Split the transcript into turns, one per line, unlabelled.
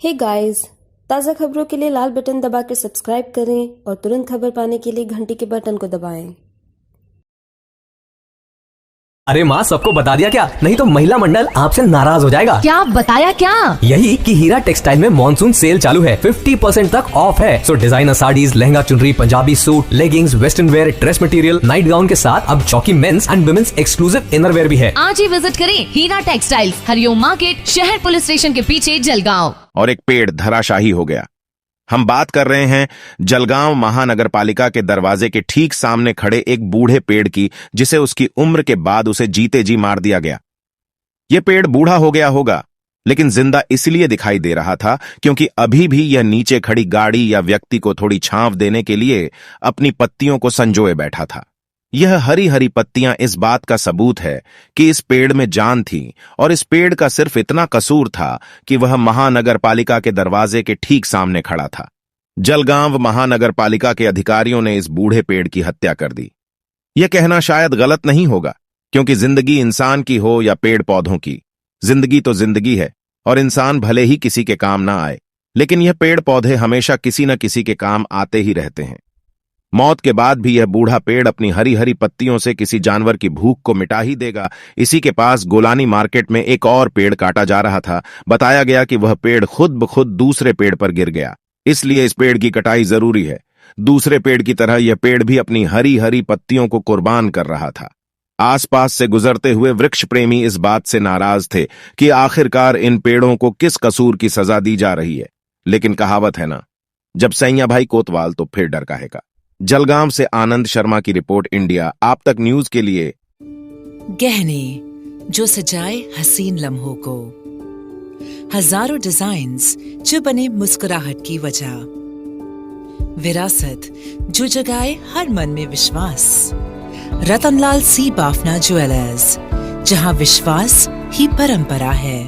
Hey guys, ताज़ा खबरों के लिए लाल बटन दबाकर सब्सक्राइब करें और तुरंत खबर पाने के लिए घंटी के बटन को दबाएं।
अरे माँ, सबको बता दिया क्या? नहीं तो महिला मंडल आपसे नाराज हो जाएगा।
क्या बताया क्या?
यही कि हीरा टेक्सटाइल में मॉनसून सेल चालू है। 50% तक ऑफ है। सो designer saris, lehenga chunri, Punjabi suit, leggings, western wear, dress material, night gown के साथ अब चौकी mens and womens exclusive innerwear भी है।
आज ही विजिट करें हीरा टेक्सटाइल, हरिओम मार्केट, शहर पुलिस स्टेशन के पीछे, जलगांव।
और एक पेड़ धराशाही हो गया। हम बात कर रहे हैं जलगांव महानगर पालिका के दरवाजे के ठीक सामने खड़े एक बूढ़े पेड़ की, जिसे उसकी उम्र के बाद उसे जीते जी मार दिया गया। यह पेड़ बूढ़ा हो गया होगा, लेकिन जिंदा इसलिए दिखाई दे रहा था क्योंकि अभी भी यह नीचे खड़ी गाड़ी या व्यक्ति को थोड़ी छांव देने के लिए अपनी पत्तियों को संजोए बैठा था। यह हरी हरी पत्तियां इस बात का सबूत है कि इस पेड़ में जान थी, और इस पेड़ का सिर्फ इतना कसूर था कि वह महानगर पालिका के दरवाजे के ठीक सामने खड़ा था। जलगांव महानगर पालिका के अधिकारियों ने इस बूढ़े पेड़ की हत्या कर दी। यह कहना शायद गलत नहीं होगा, क्योंकि जिंदगी इंसान की हो या पेड़ पौधों की, जिंदगी तो जिंदगी है, और इंसान भले ही किसी के काम ना आए, लेकिन यह पेड़ पौधे हमेशा किसी न किसी के काम आते ही रहते हैं। मौत के बाद भी यह बूढ़ा पेड़ अपनी हरी हरी पत्तियों से किसी जानवर की भूख को मिटा ही देगा। इसी के पास गोलानी मार्केट में एक और पेड़ काटा जा रहा था। बताया गया कि वह पेड़ खुद ब खुद दूसरे पेड़ पर गिर गया, इसलिए इस पेड़ की कटाई जरूरी है। दूसरे पेड़ की तरह यह पेड़ भी अपनी हरी हरी पत्तियों को कुर्बान कर रहा था। आसपास से गुजरते हुए वृक्ष प्रेमी इस बात से नाराज थे कि आखिरकार इन पेड़ों को किस कसूर की सजा दी जा रही है। लेकिन कहावत है ना, जब सैया भाई कोतवाल तो फिर डर काहेगा। जलगांव से आनंद शर्मा की रिपोर्ट, इंडिया आप तक न्यूज के लिए।
गहने जो सजाए हसीन लम्हों को, हजारों डिजाइन्स जो बने मुस्कुराहट की वजह, विरासत जो जगाए हर मन में विश्वास। रतनलाल सी बाफना ज्वेलर्स, जहां विश्वास ही परंपरा है।